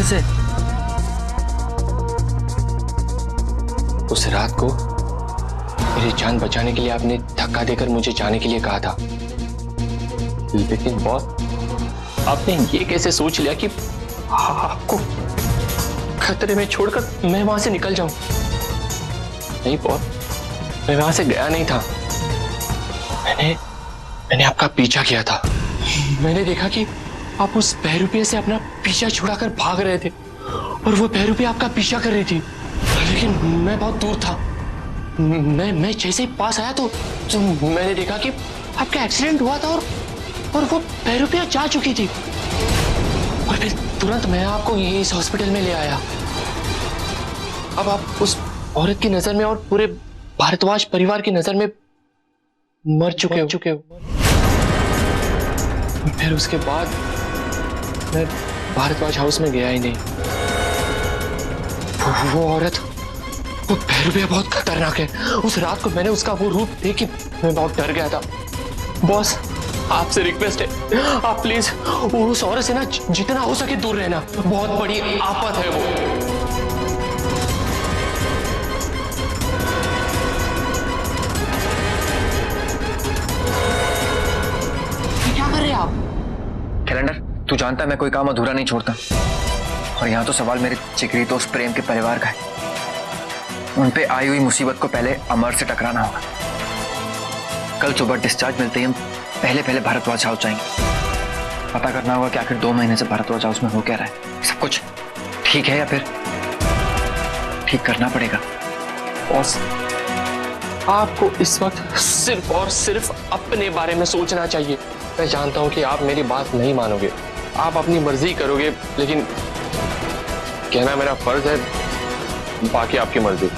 से? उस रात को मेरी जान बचाने के लिए आपने धक्का देकर मुझे जाने के लिए कहा था, लेकिन बॉस आपने ये कैसे सोच लिया कि आपको खतरे में छोड़कर मैं वहां से निकल जाऊं? नहीं बॉस, मैं वहां से गया नहीं था। मैंने आपका पीछा किया था। मैंने देखा कि आप उस बहरूपिया से अपना पीछा छुड़ाकर भाग रहे थे और वो बहरूपिया आपका पीछा कर रही थी, लेकिन मैं बहुत दूर था। मैं जैसे ही पास आया तो मैंने देखा कि आपका एक्सीडेंट हुआ था और वो बहरूपिया जा चुकी थी, और फिर तुरंत मैं आपको इस हॉस्पिटल में ले आया। अब आप उस औरत की नजर में और पूरे भारद्वाज परिवार की नजर में मर चुके हो। फिर उसके बाद मैं भारद्वाज हाउस में गया ही नहीं। वो औरत, वो बहरूपिया बहुत खतरनाक है। उस रात को मैंने उसका वो रूप देख के मैं बहुत डर गया था। बॉस आपसे रिक्वेस्ट है, आप प्लीज उस औरत से ना जितना हो सके दूर रहना। बहुत बड़ी आफत है वो। क्या कर रहे हैं आप? कैलेंडर, तू जानता है मैं कोई काम अधूरा नहीं छोड़ता, और यहाँ तो सवाल मेरे जिगरी दोस्त प्रेम के परिवार का है। उन पे आई हुई मुसीबत को पहले अमर से टकराना होगा। कल सुबह डिस्चार्ज मिलते ही हम पहले भारद्वाज हाउस जाएंगे। पता करना होगा कि आखिर 2 महीने से भारद्वाज हाउस में हो क्या रहा है। सब कुछ ठीक है या फिर ठीक करना पड़ेगा। बॉस आपको इस वक्त सिर्फ और सिर्फ अपने बारे में सोचना चाहिए। मैं जानता हूं कि आप मेरी बात नहीं मानोगे, आप अपनी मर्जी करोगे, लेकिन कहना मेरा फर्ज है, बाकी आपकी मर्जी।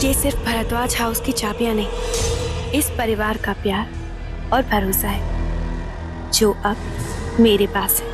ये सिर्फ भारद्वाज हाउस की चाबियां नहीं, इस परिवार का प्यार और भरोसा है जो अब मेरे पास है।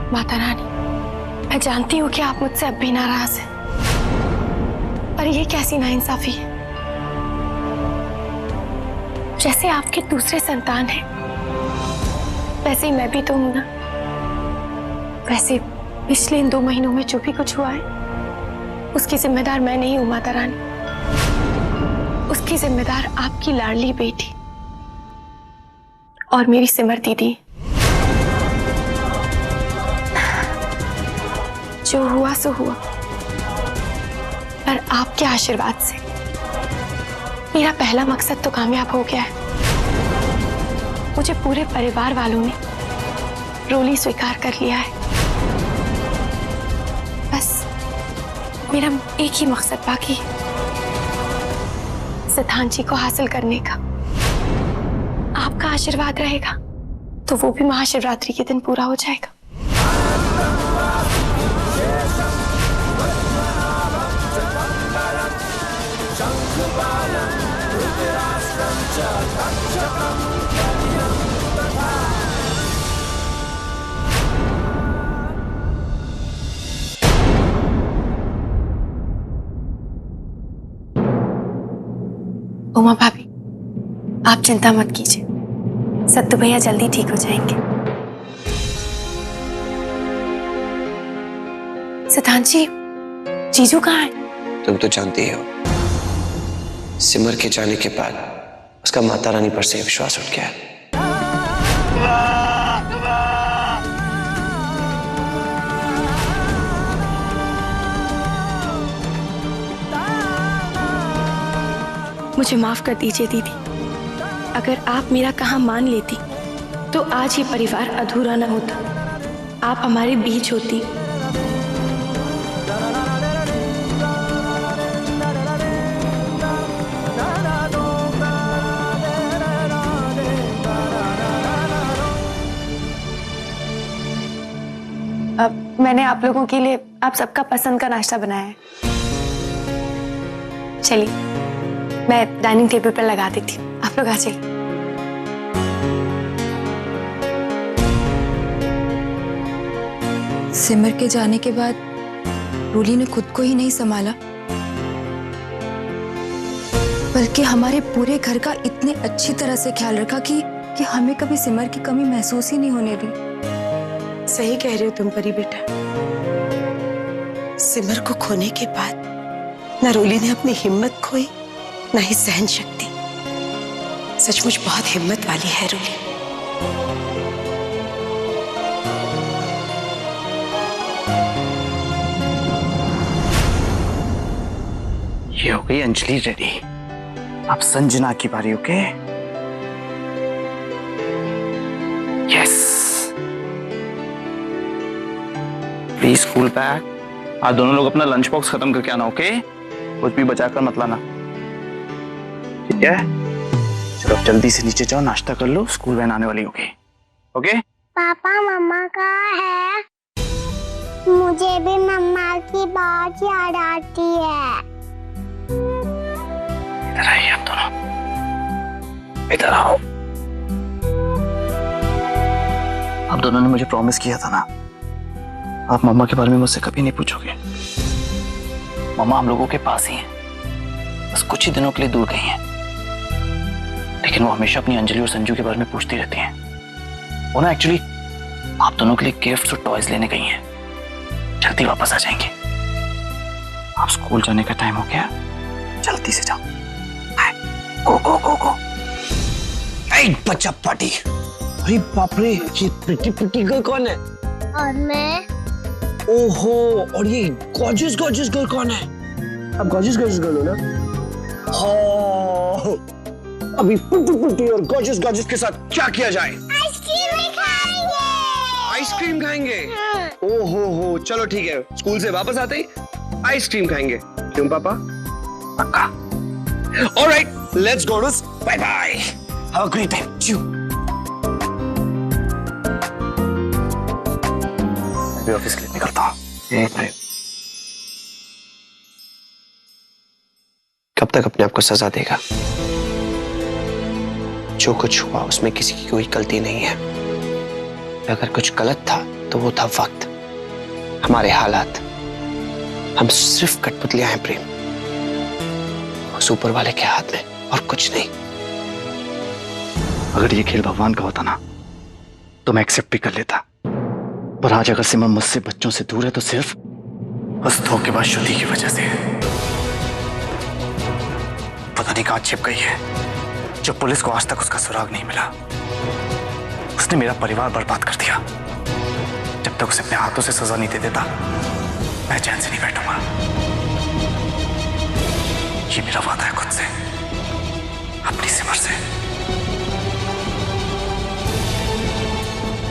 माता रानी, मैं जानती हूँ कि आप मुझसे अब भी नाराज हैं, पर यह कैसी नाइंसाफी है। जैसे आपके दूसरे संतान हैं, वैसे ही मैं भी तो हूं ना। वैसे पिछले इन 2 महीनों में जो भी कुछ हुआ है, उसकी जिम्मेदार मैं नहीं हूं माता रानी। उसकी जिम्मेदार आपकी लाडली बेटी और मेरी सिमर दीदी। जो हुआ सो हुआ, पर आपके आशीर्वाद से मेरा पहला मकसद तो कामयाब हो गया है। मुझे पूरे परिवार वालों ने रोली स्वीकार कर लिया है। बस मेरा एक ही मकसद बाकी है, सिद्धांत जी को हासिल करने का। आपका आशीर्वाद रहेगा तो वो भी महाशिवरात्रि के दिन पूरा हो जाएगा। उमा भाभी, आप चिंता मत कीजिए, सत्तू भैया जल्दी ठीक हो जाएंगे। सिद्धांत जी, जीजू कहाँ है? तुम तो जानती हो, सिमर के जाने के बाद उसका माता रानी पर से विश्वास उठ गया है। मुझे माफ कर दीजिए दीदी, अगर आप मेरा कहा मान लेती तो आज ये परिवार अधूरा न होता, आप हमारे बीच होती। अब मैंने आप लोगों के लिए आप सबका पसंद का नाश्ता बनाया है। चलिए मैं डाइनिंग टेबल पर लगा देती हूँ, आप लोग आ जाइए। सिमर के जाने के बाद रूली ने खुद को ही नहीं संभाला, बल्कि हमारे पूरे घर का इतने अच्छी तरह से ख्याल रखा कि हमें कभी सिमर की कमी महसूस ही नहीं होने दी। सही कह रहे हो तुम परी बेटा। सिमर को खोने के बाद न रूली ने अपनी हिम्मत खोई, न ही सहन शक्ति। सचमुच बहुत हिम्मत वाली है रूली। ये हो गई अंजलि रेडी, अब संजना की बारी। Okay, yes, please school bag. आप दोनों लोग अपना लंच बॉक्स खत्म करके आना। ओके, कुछ भी बचाकर मत लाना, ठीक है? चलो अब जल्दी से नीचे जाओ, नाश्ता कर लो, स्कूल वैन आने वाली होगी। ओके? पापा मम्मा कहाँ है? मुझे भी मम्मा की बात याद आती है। इधर आइए आप दोनों, इधर आओ। आप दोनों ने मुझे प्रॉमिस किया था ना, आप मम्मा के बारे में मुझसे कभी नहीं पूछोगे। मम्मा हम लोगों के पास ही हैं, बस कुछ ही दिनों के लिए दूर गई हैं, लेकिन वो हमेशा अपनी अंजलि और संजू के बारे में पूछती रहती हैं। वो ना एक्चुअली आप दोनों के लिए गिफ्ट्स और टॉयज लेने गई हैं, जल्दी वापस आ जाएंगी। आप स्कूल जाने का टाइम हो गया, जल्दी से जाओ। गो गो गो गो। बच्चा पार्टी। अरे बाप रे, ये प्रिटी गर्ल कौन है? और मैं? ओहो, और ये गॉर्जियस गर्ल कौन है? आप गॉर्जियस गर्ल हो ना? हाँ, अभी प्रिटी और गॉर्जियस के साथ क्या किया जाए? आइसक्रीम खाएंगे। आइसक्रीम खाएंगे? ओहो, चलो ठीक है, स्कूल से वापस आते ही आइसक्रीम खाएंगे। क्यों पापा? पक्का। Alright, let's go. Bye bye, have a great time. च्यू। मैं ऑफिस के लिए निकलता हूँ। कब तक अपने आप को सजा देगा? जो कुछ हुआ उसमें किसी की कोई गलती नहीं है। अगर कुछ गलत था तो वो था वक्त, हमारे हालात। हम सिर्फ कठपुतलियां हैं प्रेम, उस ऊपर वाले के हाथ में, और कुछ नहीं। अगर ये खेल भगवान का होता ना तो मैं एक्सेप्ट भी कर लेता, पर आज अगर सिमर मुझसे बच्चों से दूर है तो सिर्फ बस धोखेबाज की वजह से। पता नहीं कहां छिप गई है, जो पुलिस को आज तक उसका सुराग नहीं मिला। उसने मेरा परिवार बर्बाद कर दिया। जब तक उसे अपने हाथों से सजा नहीं दे देता मैं चैन से नहीं बैठूंगा। ये मेरा वादा है खुद से, अपनी सिमर से।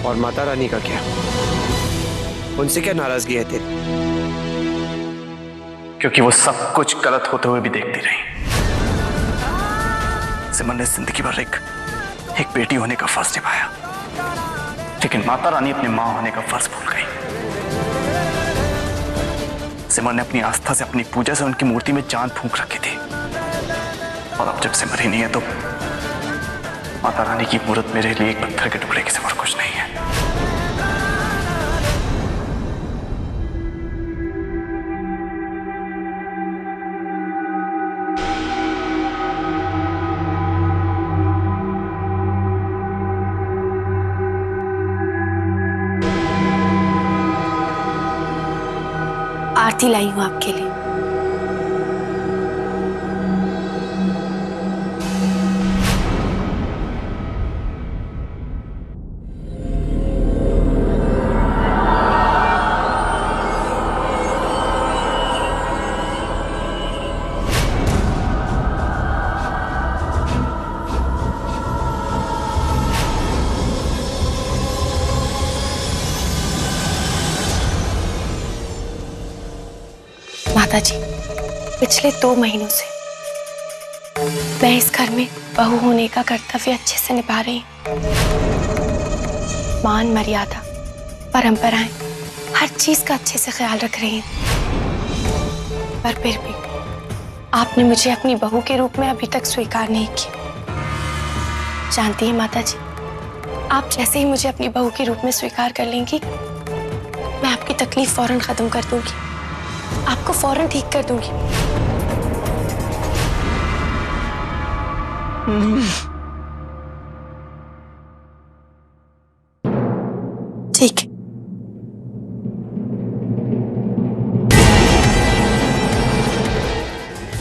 और माता रानी का क्या? उनसे क्या नाराजगी है तेरी? क्योंकि वो सब कुछ गलत होते हुए भी देखती रही। सिमर ने जिंदगी भर एक एक बेटी होने का फर्ज निभाया, लेकिन माता रानी अपनी मां होने का फर्ज भूल गई। सिमर ने अपनी आस्था से, अपनी पूजा से उनकी मूर्ति में जान फूंक रखी थी, और अब जब सिमर ही नहीं है तो माता रानी की मूर्त मेरे लिए एक पत्थर के टुकड़े के सिवा कुछ नहीं है। आरती लाई हूं आपके लिए। माता जी, पिछले 2 महीनों से मैं इस घर में बहू होने का कर्तव्य अच्छे से निभा रही हूँ। मान मर्यादा, परंपराएं, हर चीज का अच्छे से ख्याल रख रही हूँ, पर फिर भी आपने मुझे अपनी बहू के रूप में अभी तक स्वीकार नहीं किया। जानती हैं माता जी, आप जैसे ही मुझे अपनी बहू के रूप में स्वीकार कर लेंगी, मैं आपकी तकलीफ फौरन खत्म कर दूंगी, आपको फौरन ठीक कर दूंगी। ठीक है।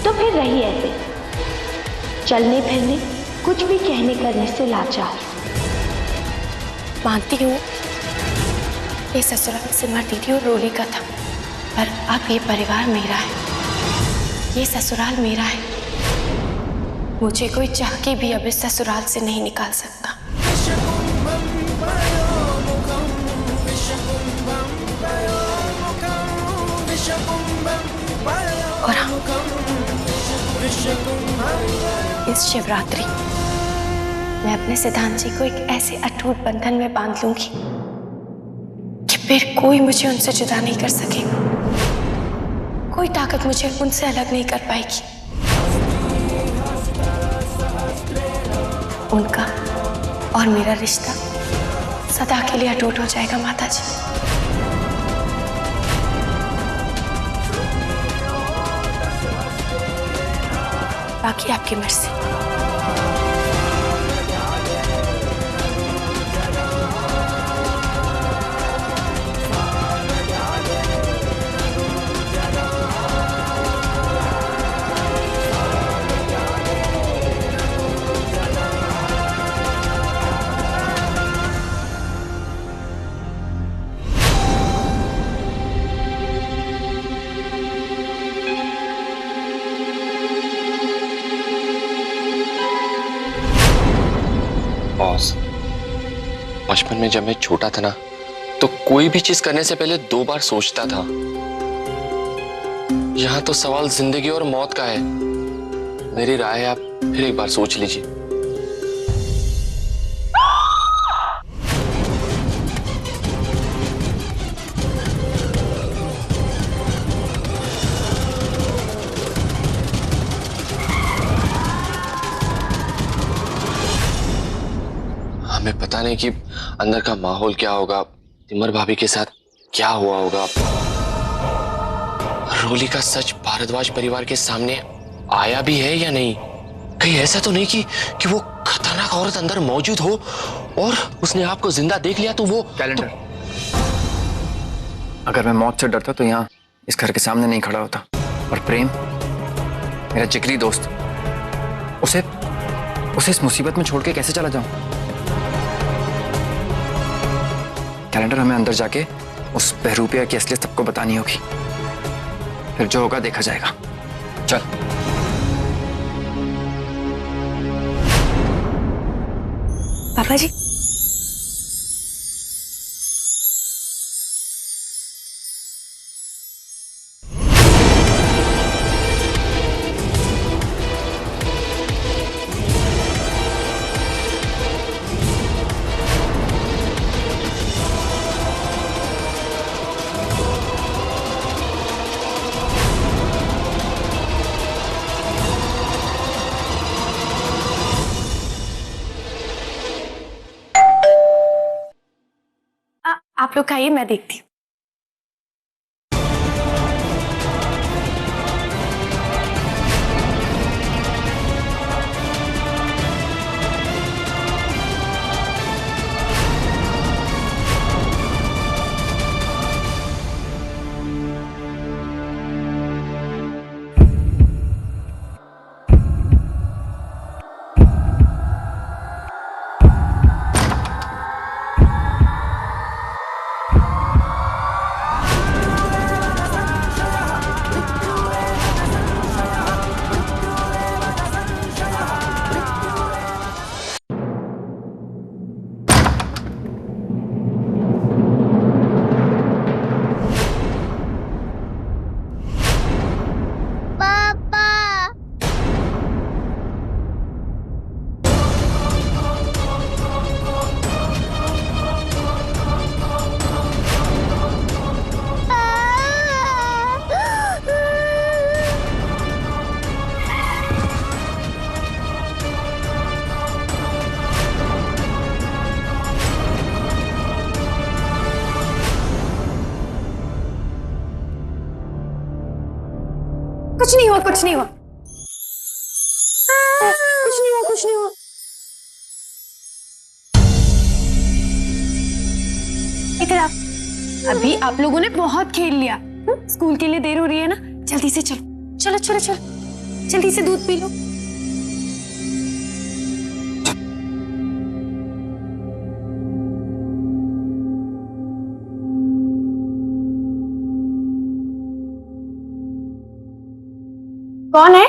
तो फिर रही ऐसे, चलने फिरने, कुछ भी कहने करने से लाचार। मानती हूँ ये ससुराल सिमर दीदी और रोली का था, पर अब ये परिवार मेरा है, ये ससुराल मेरा है। मुझे कोई चाह के भी अब इस ससुराल से नहीं निकाल सकता। और हाँ, इस शिवरात्रि मैं अपने सिद्धांत जी को एक ऐसे अटूट बंधन में बांध लूंगी कि फिर कोई मुझे उनसे जुदा नहीं कर सकेगा, कोई ताकत मुझे उनसे अलग नहीं कर पाएगी। उनका और मेरा रिश्ता सदा के लिए अटूट हो जाएगा माता जी। बाकी आपकी मर्जी। बॉस, बचपन में जब मैं छोटा था ना, तो कोई भी चीज करने से पहले 2 बार सोचता था। यहाँ तो सवाल जिंदगी और मौत का है। मेरी राय है, आप फिर एक बार सोच लीजिए। हमें पता नहीं कि अंदर का माहौल क्या होगा, तिमर भाभी के साथ क्या हुआ होगा। रोली का सच भारद्वाज परिवार के सामने आया भी है या नहीं? कहीं ऐसा तो नहीं कि वो खतरनाक औरत अंदर मौजूद हो और उसने आपको जिंदा देख लिया तो वो कैलेंडर, अगर मैं मौत से डरता तो यहाँ इस घर के सामने नहीं खड़ा होता। और प्रेम, मेरा जिगरी दोस्त, उसे इस मुसीबत में छोड़ के कैसे चला जाऊं? कैलेंडर, हमें अंदर जाके उस बहरूपिया की असलियत सबको बतानी होगी, फिर जो होगा देखा जाएगा। चल। पापा जी, आप लोग खाइए, मैं देखती हूँ। पापा। कुछ नहीं हुआ, कुछ नहीं हुआ, कुछ नहीं हुआ, कुछ नहीं हुआ। इधर आप। अभी आप लोगों ने बहुत खेल लिया। स्कूल के लिए देर हो रही है ना, जल्दी से चलो चलो चलो चलो, जल्दी से दूध पी लो। कौन है?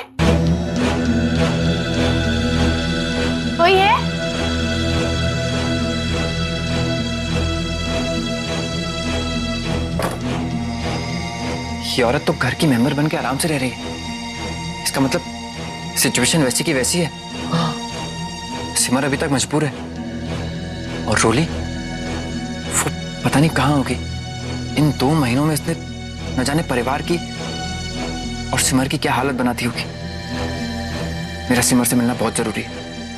कोई है? ये औरत तो घर की मेंबर बन के आराम से रह रही है। इसका मतलब सिचुएशन वैसी की वैसी है। सिमर अभी तक मजबूर है। और रोली वो पता नहीं कहाँ होगी। इन 2 महीनों में इसने न जाने परिवार की और सिमर की क्या हालत बनाती होगी। मेरा सिमर से मिलना बहुत जरूरी है।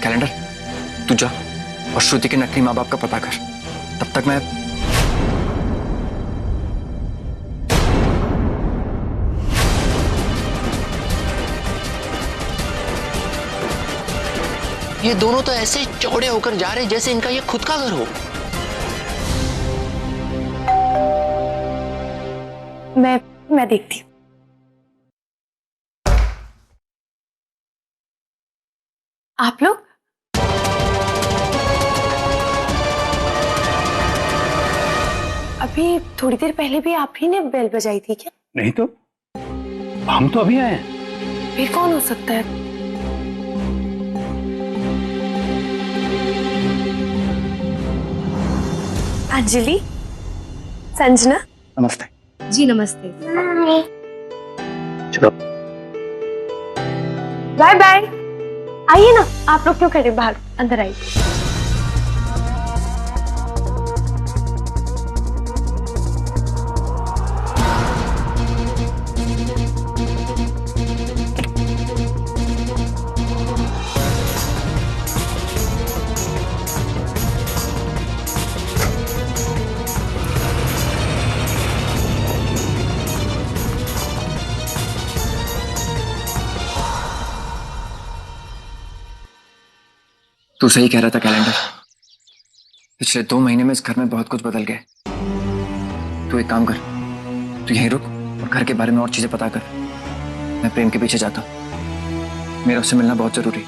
कैलेंडर तू जा और श्रुति के नकली माँ बाप का पता कर। तब तक मैं ये दोनों तो ऐसे चौड़े होकर जा रहे जैसे इनका ये खुद का घर हो। मैं देखती हूँ। आप लोग अभी थोड़ी देर पहले भी आप ही ने बेल बजाई थी क्या? नहीं तो हम तो अभी आए हैं। फिर कौन हो सकता है? अंजलि, संजना। नमस्ते। जी नमस्ते। चलो बाय बाय। आइए ना, आप लोग क्यों खड़े बाहर, अंदर आइए। तू सही कह रहा था कैलेंडर। पिछले 2 महीने में इस घर में बहुत कुछ बदल गया। तू एक काम कर, तू यहीं रुक और घर के बारे में और चीजें पता कर। मैं प्रेम के पीछे जाता हूँ। मेरा उससे मिलना बहुत जरूरी है।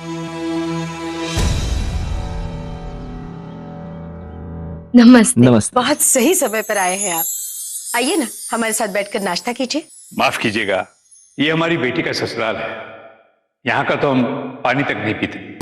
नमस्ते। नमस्ते। बहुत सही समय पर आए हैं आप। आइए ना, हमारे साथ बैठकर नाश्ता कीजिए। माफ कीजिएगा, ये हमारी बेटी का ससुराल है। यहाँ का तो हम पानी तक नहीं पीते।